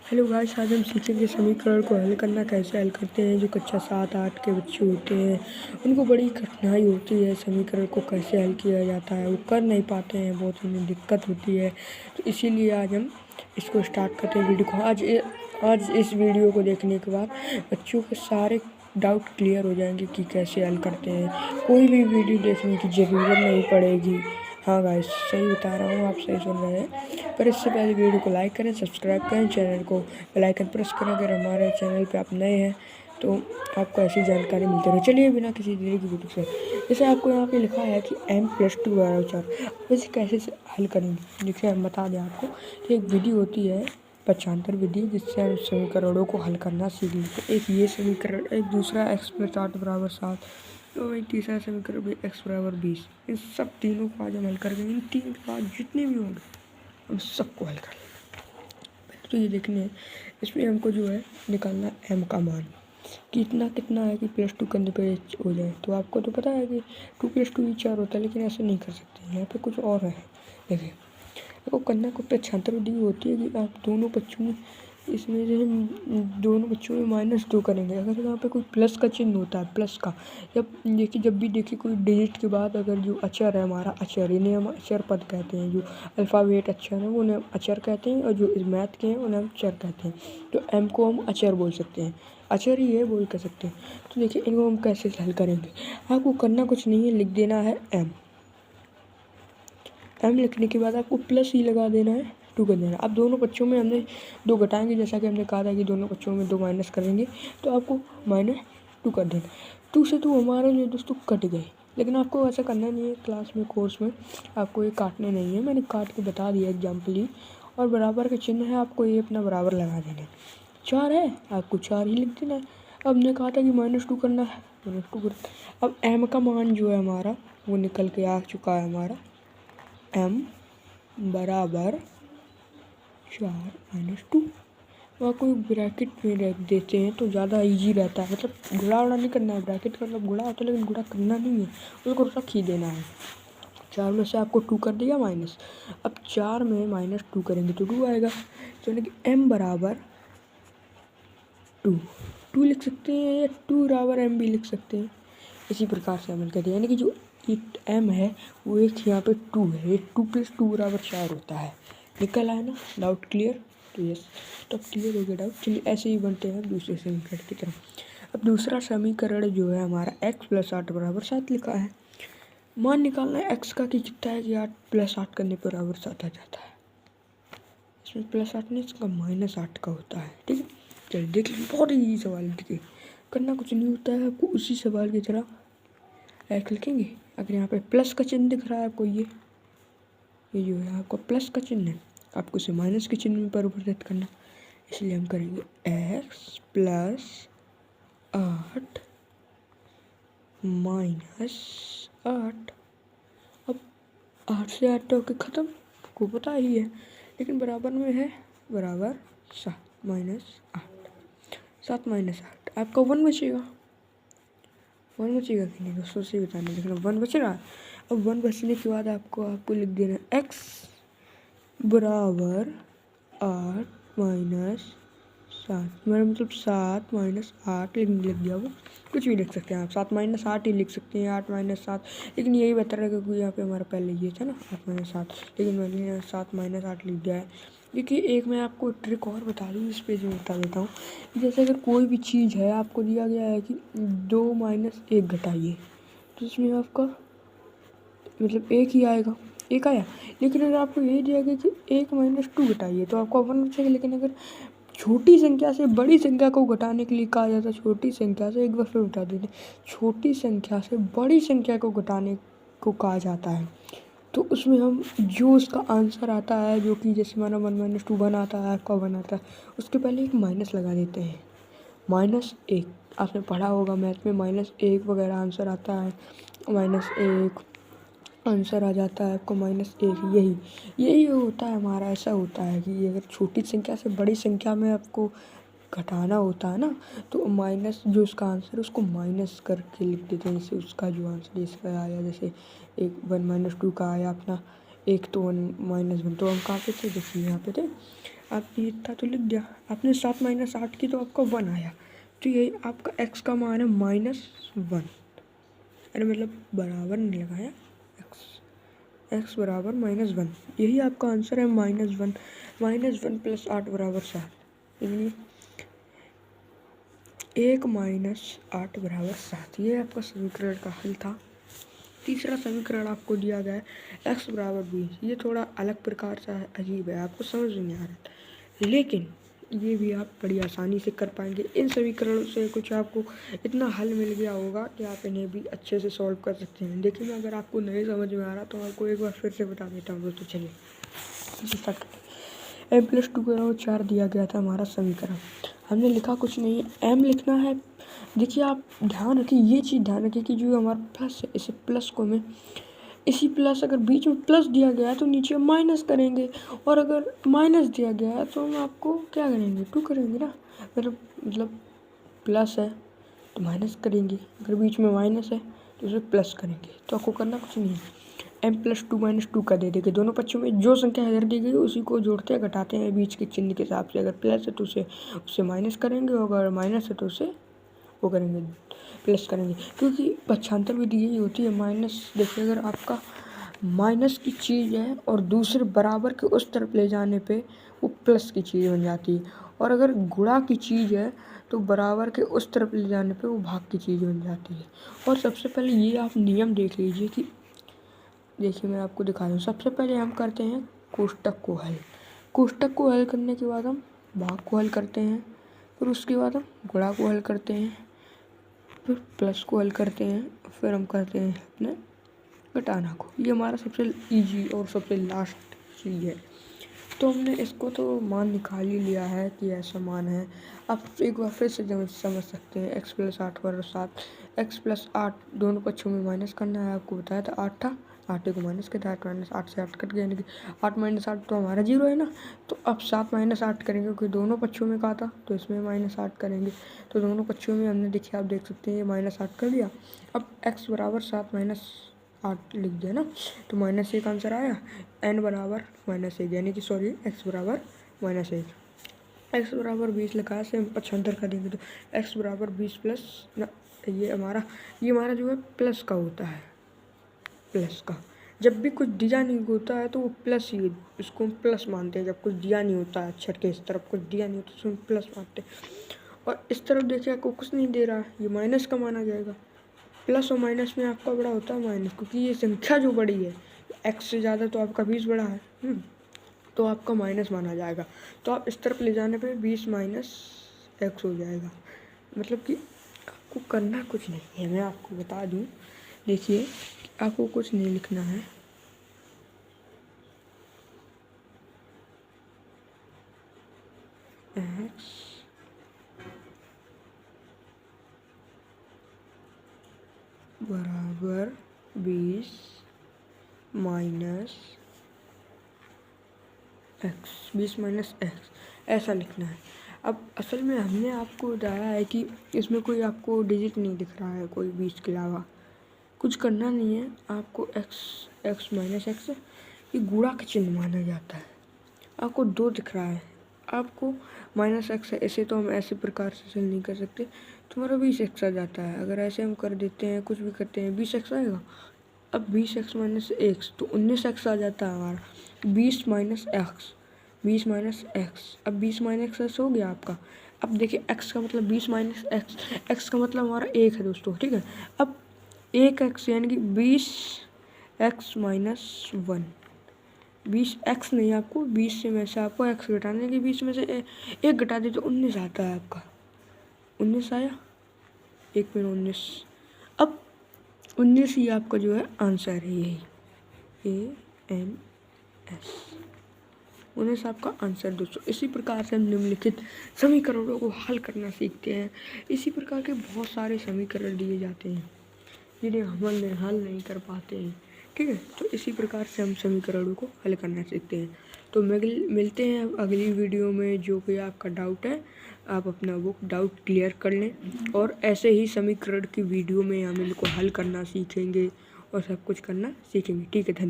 Hello guys, आज हम सीखेंगे समीकरण को हल करना। कैसे हल करते हैं। जो कक्षा 7-8 के बच्चे होते हैं उनको बड़ी कठिनाई होती है। समीकरण को कैसे हल किया जाता है वो कर नहीं पाते हैं, बहुत उन्हें दिक्कत होती है। तो इसीलिए आज हम इसको स्टार्ट करते हैं वीडियो को। आज इस वीडियो को देखने के बाद बच्चों के सारे डाउट क्लियर हो जाएंगे कि कैसे हल करते हैं। कोई भी वीडियो देखने की ज़रूरत नहीं पड़ेगी। हाँ गाइस, सही बता रहा हूँ, आप सही सुन रहे हैं। पर इससे पहले वीडियो को लाइक करें, सब्सक्राइब करें, चैनल को बेल आइकन प्रेस करें अगर हमारे चैनल पे आप नए हैं तो आपको ऐसी जानकारी मिलती रहे। चलिए बिना किसी देरी की वीडियो से, जैसे आपको यहाँ पे लिखा है कि m+2 बराबर 4, अब इसे कैसे से हल करेंगे। देखिए हम बता दें आपको कि एक विधि होती है पक्षांतर विधि, जिससे हम समीकरणों को हल करना सीख लेते हैं। एक ये समीकरण, एक दूसरा x+8 बराबर 7, तो एक तीसरा समीकरण भी x बराबर 20। इन सब तीनों को आज हम हल करेंगे। इन तीन के बाद जितने भी होंगे हम सबको हल कर लेंगे। तो ये देखने हैं, इसमें हमको जो है निकालना m का मान कि इतना कितना है कि +2 करने पे हो जाए। तो आपको तो पता है कि 2 + 2 4 होता है, लेकिन ऐसे नहीं कर सकते। यहाँ पे कुछ और है। देखिए आपको करना को पक्षांतर विधि होती है कि आप दोनों बच्चों में, इसमें जो है दोनों बच्चों में -2 करेंगे। अगर यहाँ पे कोई प्लस का चिन्ह होता है, प्लस का, जब भी देखिए कोई डिजिट के बाद अगर जो अक्षर है हमारा अक्षर, इन्हें हम अक्षर पद कहते हैं। जो अल्फ़ाबेट अक्षर है वो उन्हें हम अक्षर कहते हैं, और जो मैथ के हैं उन्हें हम अक्षर कहते हैं। तो एम को हम अक्षर बोल सकते हैं, अक्षर ही है बोल कह सकते हैं। तो देखिए इनको हम कैसे हल करेंगे। आपको करना कुछ नहीं है, लिख देना है एम लिखने के बाद आपको प्लस ही लगा देना है, 2 कर देना। अब दोनों बच्चों में हमने 2 घटाएंगे, जैसा कि हमने कहा था कि दोनों बच्चों में 2 माइनस करेंगे, तो आपको -2 कर देना। 2 से 2 हमारे जो दोस्तों कट गए, लेकिन आपको ऐसा करना नहीं है। क्लास में, कोर्स में आपको ये काटने नहीं है, मैंने काट के बता दिया एग्जाम्पली। और बराबर का चिन्ह है, आपको ये अपना बराबर लगा देना है। 4 है, आपको 4 ही लिख देना है। अब हमने कहा था कि -2 करना है, -2 कर। अब एम का मान जो है हमारा वो निकल के आ चुका है हमारा m बराबर 4 - 2। वहाँ कोई ब्रैकेट में रख देते हैं तो ज़्यादा इजी रहता है। मतलब गुणा उड़ा नहीं करना है, ब्रैकेट का मतलब गुणा होता है, लेकिन गुणा करना नहीं है, उसको रख ही देना है। 4 में से आपको 2 कर दिया माइनस। अब 4 में -2 करेंगे तो 2 आएगा। तो यानी कि m बराबर 2 लिख सकते हैं, या 2 बराबर m भी लिख सकते हैं। इसी प्रकार से अमल करिए, यानी कि जो m है वो एक यहाँ पे 2 है, 2 + 2 बराबर 4 होता है। निकल आया ना डाउट क्लियर। तो यस, तो क्लियर हो गया डाउट। चलिए ऐसे ही बनते हैं दूसरे समीकरण की तरफ। अब दूसरा समीकरण जो है हमारा x+8 बराबर 7 लिखा है। मान निकालना है x का कि कितना है कि 8 + 8 करने पर बराबर 7 आ जाता है। इसमें +8 नहीं, इसका -8 का होता है। ठीक है, चलिए देख लीजिए, बहुत ही सवाल। देखिए करना कुछ नहीं होता है, आपको उसी सवाल की तरह x लिखेंगे। अगर यहाँ पे प्लस का चिन्ह दिख रहा है आपको, ये जो है आपको प्लस का चिन्ह है, आपको इसे माइनस के चिन्ह में परिवर्तित करना। इसलिए हम करेंगे x+8 -8। अब 8 से 8 होके ख़त्म, आपको पता ही है, लेकिन बराबर में है बराबर 7 -8। 7 -8 आपका 1 बचेगा। 1 बचेगा कि नहीं दोस्तों, से बताना। लेकिन 1 बच रहा है। अब 1 बचने के बाद आपको लिख देना x बराबर 8 -7, मेरा मतलब 7 -8 लिख दिया। वो कुछ भी लिख सकते हैं आप, 7 -8 ही लिख सकते हैं, 8 -7, लेकिन यही बेहतर है क्योंकि यहाँ पे हमारा पहले ये था ना 8 -7, लेकिन मैंने 7 -8 लिख दिया है। देखिए एक मैं आपको ट्रिक और बता दूँ, इस पेज में बता देता हूँ। जैसे अगर कोई भी चीज़ है, आपको दिया गया है कि 2 - 1 घटाइए, तो इसमें आपका मतलब 1 ही आएगा, 1 आया। लेकिन अगर आपको ये दिया गया कि 1 - 2 घटाइए तो आपका 1 बचेगा। लेकिन अगर छोटी संख्या से बड़ी संख्या को घटाने के लिए कहा जाता है, छोटी संख्या से, एक बार फिर बता देते, छोटी संख्या से बड़ी संख्या को घटाने को कहा जाता है, तो उसमें हम जो उसका आंसर आता है, जो कि जैसे माना 1 - 2 1 आता है, आपका 1 आता है, उसके पहले एक माइनस लगा देते हैं। -1, आपने पढ़ा होगा मैथ में, -1 वगैरह आंसर आता है, -1 आंसर आ जाता है आपको, -1। यही होता है हमारा। ऐसा होता है कि अगर छोटी संख्या से बड़ी संख्या में आपको घटाना होता है ना, तो माइनस जो उसका आंसर है उसको माइनस करके लिख देते हैं। जैसे उसका जो आंसर इसका आया, जैसे 1 - 2 का आया अपना 1, तो 1 - 1, तो हम कहाँ पे थे, देखिए यहाँ पे थे आपने इतना तो लिख दिया, आपने 7 - 8 की तो आपका 1 आया, तो यही आपका x का मान है -1। अरे मतलब बराबर नहीं लगाया, x बराबर -1, यही आपका आंसर है -1। -1 + 8 = 7, यानी 1 - 8 = 7। ये आपका समीकरण का हल था। तीसरा समीकरण आपको दिया गया है x बराबर 20। ये थोड़ा अलग प्रकार से अजीब है, आपको समझ नहीं आ रहा, लेकिन ये भी आप बड़ी आसानी से कर पाएंगे। इन समीकरणों से कुछ आपको इतना हल मिल गया होगा कि आप इन्हें भी अच्छे से सॉल्व कर सकते हैं। लेकिन अगर आपको नहीं समझ में आ रहा तो आपको एक बार फिर से बता देता हूँ दोस्तों। चलिए m+2 = 4 दिया गया था हमारा समीकरण। हमने लिखा कुछ नहीं, m लिखना है। देखिए आप ध्यान रखिए, ये चीज़ ध्यान रखिए कि जो हमारा प्लस है, इसे प्लस को में इसी प्लस, अगर बीच में प्लस दिया गया है तो नीचे माइनस करेंगे, और अगर माइनस दिया गया है तो हम आपको क्या करेंगे, 2 करेंगे ना। मतलब प्लस है तो माइनस करेंगे, अगर बीच में माइनस है तो उसे प्लस करेंगे। तो आपको करना कुछ नहीं है, m+2 - 2 का दे देंगे। दोनों पक्षों में जो संख्या इधर दी गई उसी को जोड़ते हैं घटाते हैं बीच के चिन्ह के हिसाब से। अगर प्लस है तो उससे माइनस करेंगे, और अगर माइनस है तो उसे वो करेंगे, प्लस करेंगे, क्योंकि पक्षांतर विधि यही होती है। माइनस, देखिए अगर आपका माइनस की चीज़ है और दूसरे बराबर के उस तरफ ले जाने पे वो प्लस की चीज़ बन जाती है, और अगर गुणा की चीज़ है तो बराबर के उस तरफ ले जाने पे वो भाग की चीज़ बन जाती है। और सबसे पहले ये आप नियम देख लीजिए कि, देखिए मैं आपको दिखा दूँ। सबसे पहले हम करते हैं कोष्टक को हल। कोष्टक को हल करने के बाद हम भाग को हल करते हैं, फिर उसके बाद हम गुणा को हल करते हैं, फिर प्लस को हल करते हैं, फिर हम करते हैं अपने घटाना को। ये हमारा सबसे इजी और सबसे लास्ट चीज़ है। तो हमने इसको तो मान निकाल ही लिया है कि ऐसा मान है। आप एक बार फिर से समझ सकते हैं, x + 8 = 7। x + 8 दोनों पक्षों में माइनस करना है, आपको बताया था 8 था, 8 को माइनस किया, 8 से 8 कट गया, यानी कि 8 - 8 तो हमारा 0 है ना। तो अब 7 - 8 करेंगे, क्योंकि दोनों पक्षों में कहा था तो इसमें -8 करेंगे। तो दोनों पक्षों में हमने, देखिए आप देख सकते हैं, ये -8 कर दिया। अब x बराबर 7 - 8 लिख दिया ना, तो -1 आंसर आया। n बराबर -1, यानी कि सॉरी x बराबर -1। x बराबर 20 लिखा से हम पक्षांतर करेंगे तो x बराबर 20 प्लस ना, ये हमारा जो है प्लस का होता है। प्लस का जब भी कुछ दिया नहीं होता है तो वो प्लस ही, इसको हम प्लस मानते हैं। जब कुछ दिया नहीं होता है, अक्षर के इस तरफ कुछ दिया नहीं होता तो हम प्लस मानते हैं। और इस तरफ देखिए आपको कुछ नहीं दे रहा, ये माइनस का माना जाएगा। प्लस और माइनस में आपका बड़ा होता है माइनस, क्योंकि ये संख्या जो बड़ी है, x से ज़्यादा तो आपका 20 बड़ा है, तो आपका माइनस माना जाएगा। तो आप इस तरफ ले जाने पे 20 - x हो जाएगा। मतलब कि आपको करना कुछ नहीं है, मैं आपको बता दूं। देखिए आपको कुछ नहीं लिखना है, x बराबर 20 - x, 20 - x ऐसा लिखना है। अब असल में हमने आपको बताया है कि इसमें कोई आपको डिजिट नहीं दिख रहा है, कोई 20 के अलावा। कुछ करना नहीं है आपको, x - x ये गुणा का चिन्ह माना जाता है। आपको 2 दिख रहा है, आपको -x है, इसे तो हम ऐसे प्रकार से सेल नहीं कर सकते, तुम्हारा 20x आ जाता है। अगर ऐसे हम कर देते हैं, कुछ भी करते हैं, 20x आएगा। अब 20x - x तो 19x आ जाता है हमारा। 20 - x, 20 - x, अब 20 - x हो गया आपका। अब देखिए x का मतलब 20 - x, x का मतलब हमारा 1 है दोस्तों, ठीक है। अब 1x यानी कि 20x - 1, 20x नहीं, आपको 20 से में से आपको x घटाने के, 20 में से 1 घटा दे तो 19 आता है आपका। 19 आया, 1 में 19। अब 19 ही आपका जो है आंसर है, यही ANS 19 आपका आंसर दोस्तों। इसी प्रकार से हम निम्नलिखित समीकरणों को हल करना सीखते हैं। इसी प्रकार के बहुत सारे समीकरण दिए जाते हैं जिन्हें हम हल नहीं कर पाते हैं, ठीक है। तो इसी प्रकार से हम समीकरणों को हल करना सीखते हैं। तो मिलते हैं अगली वीडियो में। जो भी आपका डाउट है आप अपना वो डाउट क्लियर कर लें, और ऐसे ही समीकरण की वीडियो में हम इनको हल करना सीखेंगे और सब कुछ करना सीखेंगे, ठीक है। धन्यवाद।